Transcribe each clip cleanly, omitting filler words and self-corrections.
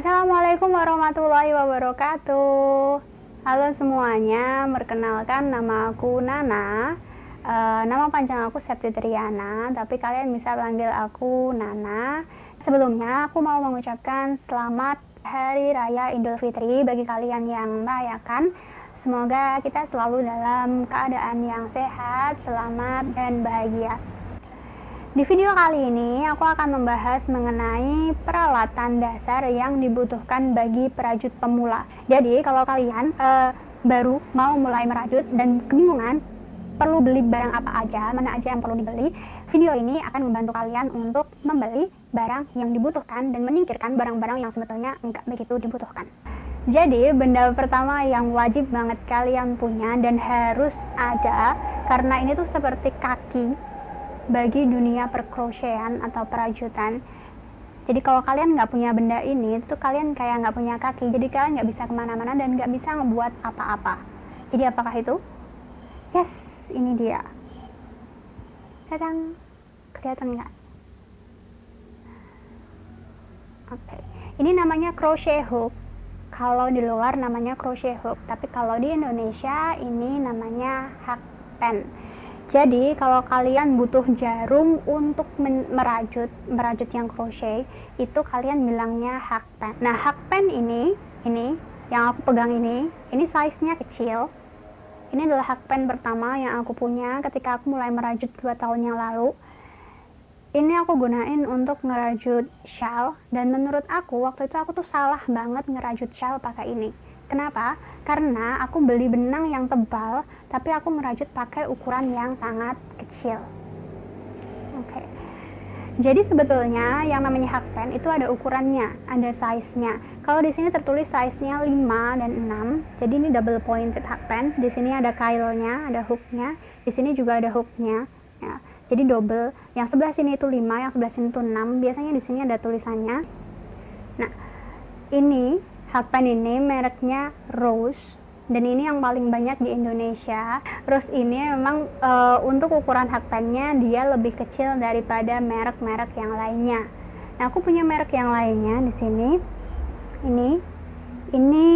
Assalamualaikum warahmatullahi wabarakatuh. Halo semuanya, perkenalkan nama aku Nana. Nama panjang aku Septi Triana, tapi kalian bisa panggil aku Nana. Sebelumnya aku mau mengucapkan selamat Hari Raya Idul Fitri bagi kalian yang merayakan. Semoga kita selalu dalam keadaan yang sehat, selamat, dan bahagia. Di video kali ini aku akan membahas mengenai peralatan dasar yang dibutuhkan bagi perajut pemula. Jadi kalau kalian baru mau mulai merajut dan kebingungan perlu beli barang apa aja, mana aja yang perlu dibeli, video ini akan membantu kalian untuk membeli barang yang dibutuhkan dan menyingkirkan barang-barang yang sebetulnya enggak begitu dibutuhkan. Jadi benda pertama yang wajib banget kalian punya dan harus ada, karena ini tuh seperti kaki bagi dunia perkrochetan atau perajutan. Jadi kalau kalian nggak punya benda ini, itu kalian kayak nggak punya kaki. Jadi kalian nggak bisa kemana-mana dan nggak bisa ngebuat apa-apa. Jadi apakah itu? Yes, ini dia. Sedang kelihatan nggak? Oke. Ini namanya crochet hook. Kalau di luar namanya crochet hook, tapi kalau di Indonesia ini namanya hakpen. Jadi kalau kalian butuh jarum untuk merajut yang crochet, itu kalian bilangnya hakpen. Nah, hakpen ini yang aku pegang ini size-nya kecil. Ini adalah hakpen pertama yang aku punya ketika aku mulai merajut 2 tahun yang lalu. Ini aku gunain untuk ngerajut shawl, dan menurut aku waktu itu aku tuh salah banget ngerajut shawl pakai ini. Kenapa? Karena aku beli benang yang tebal, tapi aku merajut pakai ukuran yang sangat kecil. Oke. Jadi sebetulnya yang namanya hakpen itu ada ukurannya, ada size-nya. Kalau di sini tertulis size-nya 5 dan 6. Jadi ini double pointed hakpen. Di sini ada kailnya, ada hook-nya. Di sini juga ada hook-nya. Ya. Jadi double. Yang sebelah sini itu 5, yang sebelah sini itu 6. Biasanya di sini ada tulisannya. Nah, ini hakpen ini mereknya Rose, dan ini yang paling banyak di Indonesia. Rose ini memang untuk ukuran hakpennya dia lebih kecil daripada merek-merek yang lainnya. Nah, aku punya merek yang lainnya di sini. Ini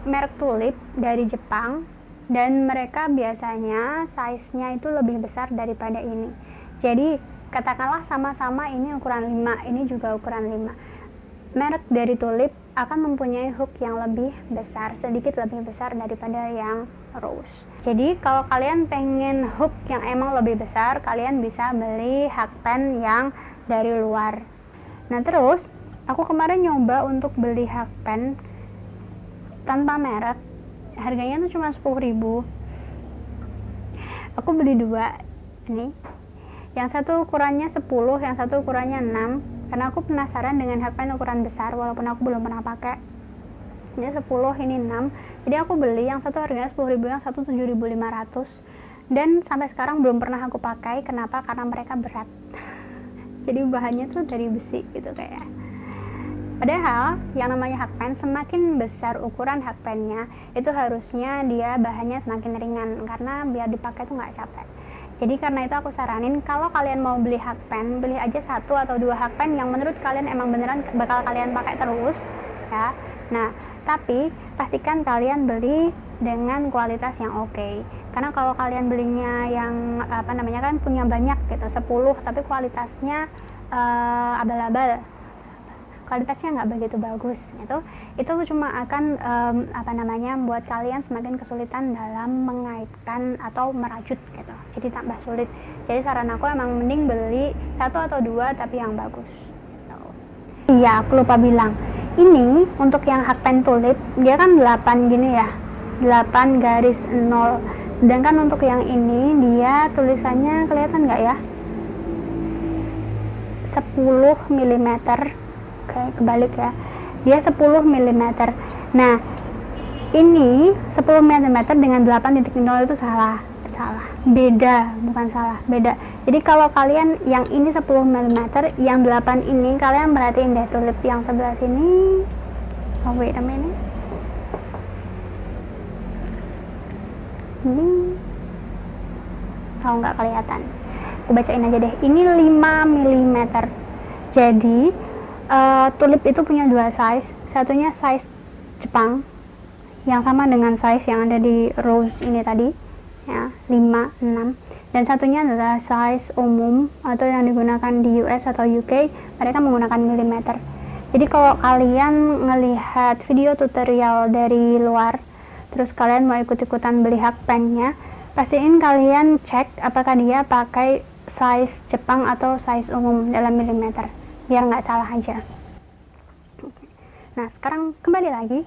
merek Tulip dari Jepang, dan mereka biasanya size-nya itu lebih besar daripada ini. Jadi katakanlah sama-sama ini ukuran 5, ini juga ukuran 5. Merek dari Tulip akan mempunyai hook yang lebih besar, sedikit lebih besar daripada yang Rose. Jadi kalau kalian pengen hook yang emang lebih besar, kalian bisa beli hakpen yang dari luar. Nah, terus aku kemarin nyoba untuk beli hakpen tanpa merek. Harganya tuh cuma 10.000. Aku beli 2 ini. Yang satu ukurannya 10, yang satu ukurannya 6. Karena aku penasaran dengan hakpen ukuran besar, walaupun aku belum pernah pakai. Ini 10, ini 6. Jadi aku beli, yang satu harganya 10.000, yang satu 7.500. Dan sampai sekarang belum pernah aku pakai. Kenapa? Karena mereka berat. Jadi bahannya tuh dari besi gitu kayak. Padahal yang namanya hakpen, semakin besar ukuran hakpennya, itu harusnya dia bahannya semakin ringan, karena biar dipakai tuh nggak capek. Jadi karena itu aku saranin kalau kalian mau beli hakpen, beli aja 1 atau 2 hakpen yang menurut kalian emang beneran bakal kalian pakai terus, ya. Nah, tapi pastikan kalian beli dengan kualitas yang oke. Karena kalau kalian belinya yang kan punya banyak gitu, 10, tapi kualitasnya abal-abal, kualitasnya nggak begitu bagus gitu, itu cuma akan membuat kalian semakin kesulitan dalam mengaitkan atau merajut gitu, jadi tambah sulit. Jadi saran aku emang mending beli 1 atau 2 tapi yang bagus gitu. Iya, aku lupa bilang, ini untuk yang hakpen Tulip dia kan 8 gini ya, 8 garis 0, sedangkan untuk yang ini dia tulisannya kelihatan nggak ya, 10 mm. Oke, kebalik ya, dia 10 mm. Nah, ini 10 mm dengan 8.0 itu salah, beda, bukan salah, beda. Jadi kalau kalian yang ini 10 mm, yang 8 ini kalian perhatiin deh, Tulip yang sebelah sini. Oh, wait a minute. Ini nggak kelihatan, aku bacain aja deh. Ini 5 mm. Jadi Tulip itu punya 2 size, satunya size Jepang yang sama dengan size yang ada di rose ini tadi ya, 5, 6, dan satunya adalah size umum atau yang digunakan di US atau UK, mereka menggunakan milimeter. Jadi kalau kalian ngelihat video tutorial dari luar terus kalian mau ikut-ikutan beli hakpennya, pastiin kalian cek apakah dia pakai size Jepang atau size umum dalam milimeter, biar nggak salah aja. Nah, sekarang kembali lagi,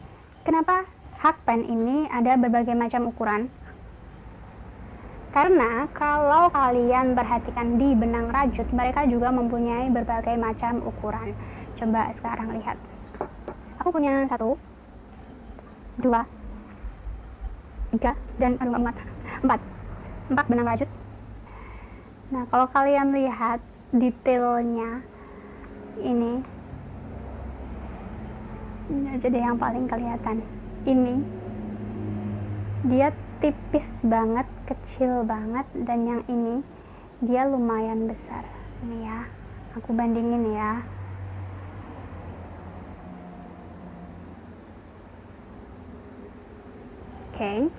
kenapa hakpen ini ada berbagai macam ukuran? Karena kalau kalian perhatikan di benang rajut, mereka juga mempunyai berbagai macam ukuran. Coba sekarang lihat. Aku punya 1, 2, 3, dan 4 benang rajut. Nah, kalau kalian lihat detailnya ini aja deh yang paling kelihatan. Ini dia tipis banget, kecil banget, dan yang ini dia lumayan besar. Ini ya, aku bandingin ya. Oke.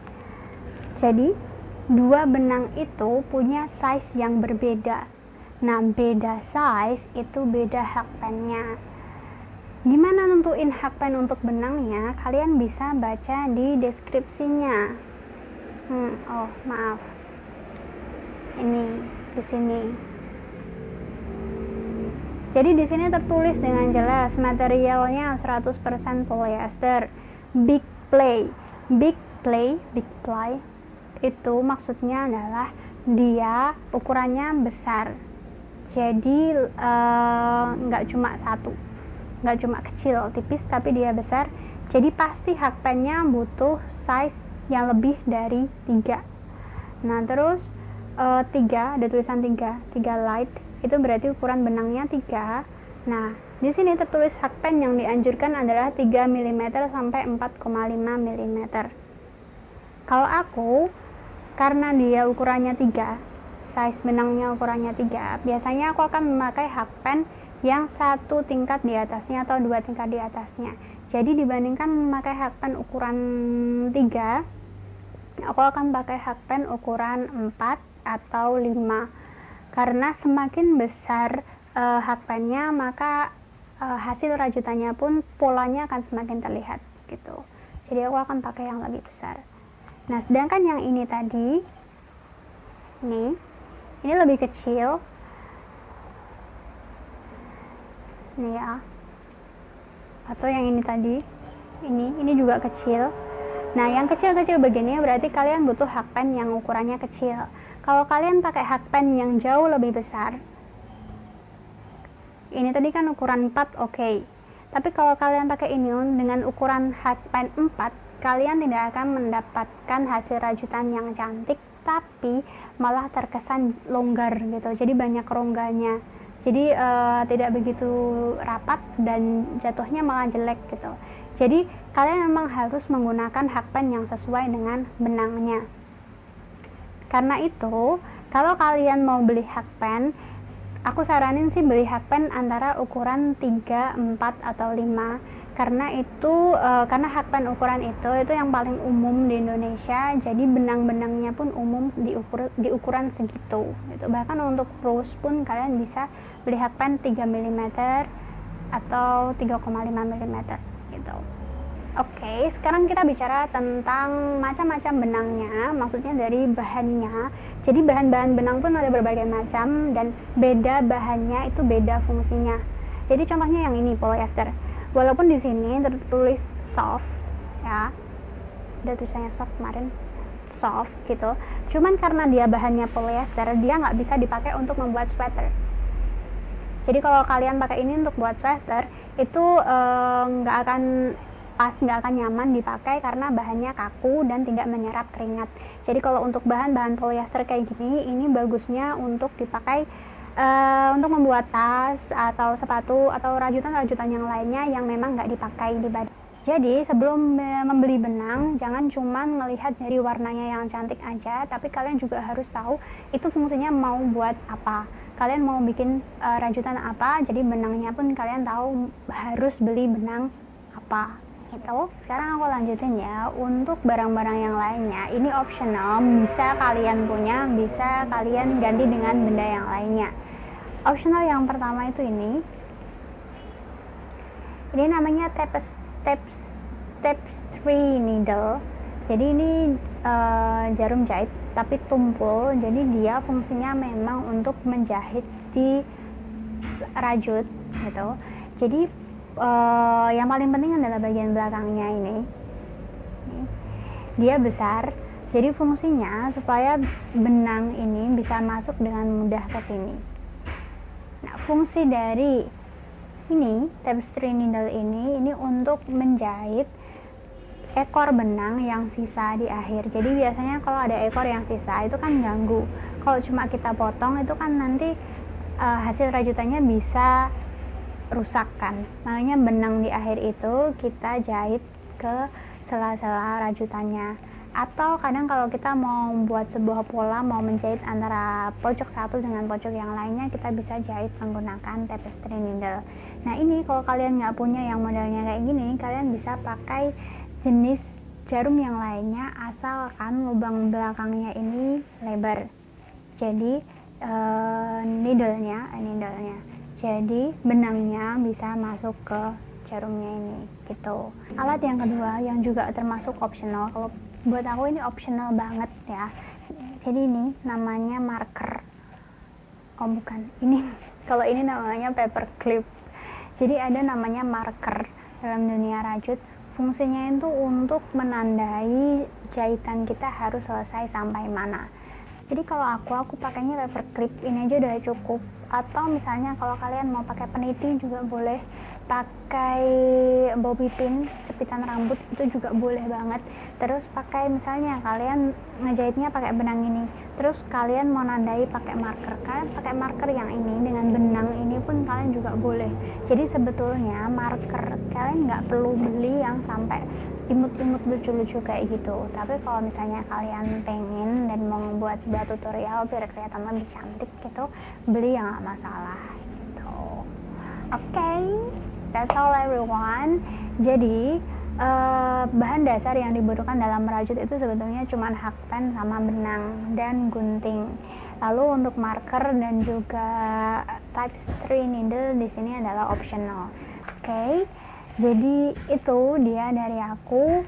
Jadi dua benang itu punya size yang berbeda. Nah, beda size itu beda hakpennya. Gimana nentuin hakpen untuk benangnya? Kalian bisa baca di deskripsinya. Oh, maaf. Ini di sini. Jadi di sini tertulis dengan jelas materialnya 100% polyester. Big ply itu maksudnya adalah dia ukurannya besar. Jadi nggak cuma satu, nggak cuma kecil tipis, tapi dia besar. Jadi pasti hakpennya butuh size yang lebih dari 3. Nah, terus 3, ada tulisan 3 light, itu berarti ukuran benangnya 3. Nah, di sini tertulis hakpen yang dianjurkan adalah 3 mm sampai 4,5 mm. Kalau aku, karena dia ukurannya 3, size benangnya ukurannya 3, biasanya aku akan memakai hakpen yang 1 tingkat di atasnya atau 2 tingkat di atasnya. Jadi dibandingkan memakai hakpen ukuran 3, aku akan pakai hakpen ukuran 4 atau 5. Karena semakin besar hakpennya, maka hasil rajutannya pun polanya akan semakin terlihat gitu. Jadi aku akan pakai yang lebih besar. Nah, sedangkan yang ini tadi, ini lebih kecil. Nih ya. Atau yang ini tadi, ini juga kecil. Nah, yang kecil-kecil begini berarti kalian butuh hakpen yang ukurannya kecil. Kalau kalian pakai hakpen yang jauh lebih besar, ini tadi kan ukuran 4, oke. Tapi kalau kalian pakai ini dengan ukuran hakpen 4, kalian tidak akan mendapatkan hasil rajutan yang cantik, tapi malah terkesan longgar gitu. Jadi banyak rongganya. Jadi tidak begitu rapat dan jatuhnya malah jelek gitu. Jadi kalian memang harus menggunakan hakpen yang sesuai dengan benangnya. Karena itu, kalau kalian mau beli hakpen, aku saranin sih beli hakpen antara ukuran 3, 4, atau 5. Karena itu, karena hakpen ukuran itu yang paling umum di Indonesia. Jadi benang-benangnya pun umum di ukuran segitu gitu. Bahkan untuk rose pun kalian bisa beli hakpen 3 mm atau 3,5 mm gitu. Oke, sekarang kita bicara tentang macam-macam benangnya, maksudnya dari bahannya. Jadi bahan-bahan benang pun ada berbagai macam dan beda bahannya itu beda fungsinya. Jadi contohnya yang ini polyester. Walaupun di sini tertulis soft ya, ada tulisannya soft kemarin, soft gitu. Cuman karena dia bahannya polyester, dia nggak bisa dipakai untuk membuat sweater. Jadi kalau kalian pakai ini untuk buat sweater, itu nggak akan pas, nggak akan nyaman dipakai karena bahannya kaku dan tidak menyerap keringat. Jadi kalau untuk bahan-bahan polyester kayak gini, ini bagusnya untuk dipakai untuk membuat tas atau sepatu atau rajutan-rajutan yang lainnya yang memang nggak dipakai di badan. Jadi sebelum membeli benang, jangan cuma melihat dari warnanya yang cantik aja, tapi kalian juga harus tahu itu fungsinya mau buat apa. Kalian mau bikin rajutan apa, jadi benangnya pun kalian tahu harus beli benang apa gitu. Sekarang aku lanjutin ya. Untuk barang-barang yang lainnya ini optional, bisa kalian punya, bisa kalian ganti dengan benda yang lainnya. Optional yang pertama itu ini namanya tapestry needle. Jadi ini jarum jahit tapi tumpul, jadi dia fungsinya memang untuk menjahit di rajut gitu. Jadi yang paling penting adalah bagian belakangnya ini. Dia besar, jadi fungsinya supaya benang ini bisa masuk dengan mudah ke sini. Nah, fungsi dari ini tapestry needle ini untuk menjahit ekor benang yang sisa di akhir. Jadi biasanya kalau ada ekor yang sisa itu kan ganggu. Kalau cuma kita potong itu kan nanti hasil rajutannya bisa rusak kan. Makanya benang di akhir itu kita jahit ke sela-sela rajutannya. Atau kadang kalau kita mau buat sebuah pola, mau menjahit antara pojok satu dengan pojok yang lainnya, kita bisa jahit menggunakan tapestry needle. Nah ini kalau kalian nggak punya yang modelnya kayak gini, kalian bisa pakai jenis jarum yang lainnya, asalkan lubang belakangnya ini lebar. Jadi needle-nya, jadi benangnya bisa masuk ke jarumnya ini gitu. Alat yang kedua yang juga termasuk optional, kalau buat aku ini optional banget ya. Jadi ini namanya marker. Oh bukan, ini kalau ini namanya paper clip. Jadi ada namanya marker dalam dunia rajut. Fungsinya itu untuk menandai jahitan kita harus selesai sampai mana. Jadi kalau aku pakainya paper clip ini aja udah cukup. Atau misalnya kalau kalian mau pakai peniti juga boleh, pakai bobby pin, cepitan rambut itu juga boleh banget. Terus pakai misalnya kalian ngejahitnya pakai benang ini, terus kalian mau nandai pakai marker, kalian pakai marker yang ini dengan benang ini pun kalian juga boleh. Jadi sebetulnya marker kalian nggak perlu beli yang sampai imut-imut lucu-lucu kayak gitu. Tapi kalau misalnya kalian pengen dan mau membuat sebuah tutorial biar kelihatan lebih cantik gitu, beli yang nggak masalah gitu. Oke, that's all everyone. Jadi bahan dasar yang dibutuhkan dalam merajut itu sebetulnya cuma hakpen sama benang dan gunting. Lalu untuk marker dan juga tapestry needle di sini adalah optional. Oke. Jadi itu dia dari aku.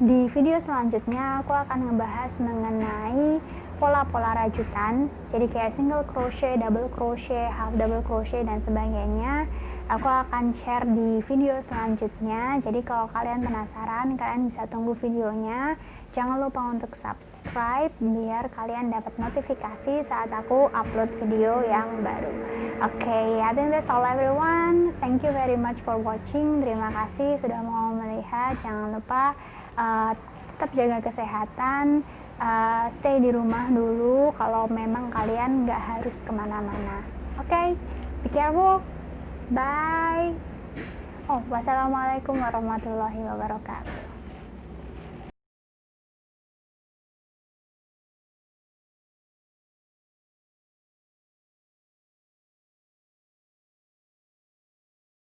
Di video selanjutnya aku akan ngebahas mengenai pola-pola rajutan. Jadi kayak single crochet, double crochet, half double crochet dan sebagainya. Aku akan share di video selanjutnya. Jadi kalau kalian penasaran, kalian bisa tunggu videonya. Jangan lupa untuk subscribe biar kalian dapat notifikasi saat aku upload video yang baru. Okay, I think that's all everyone. Thank you very much for watching. Terima kasih sudah mau melihat. Jangan lupa tetap jaga kesehatan. Stay di rumah dulu kalau memang kalian nggak harus kemana-mana. Okay, be careful. Bye. Oh, wassalamualaikum warahmatullahi wabarakatuh.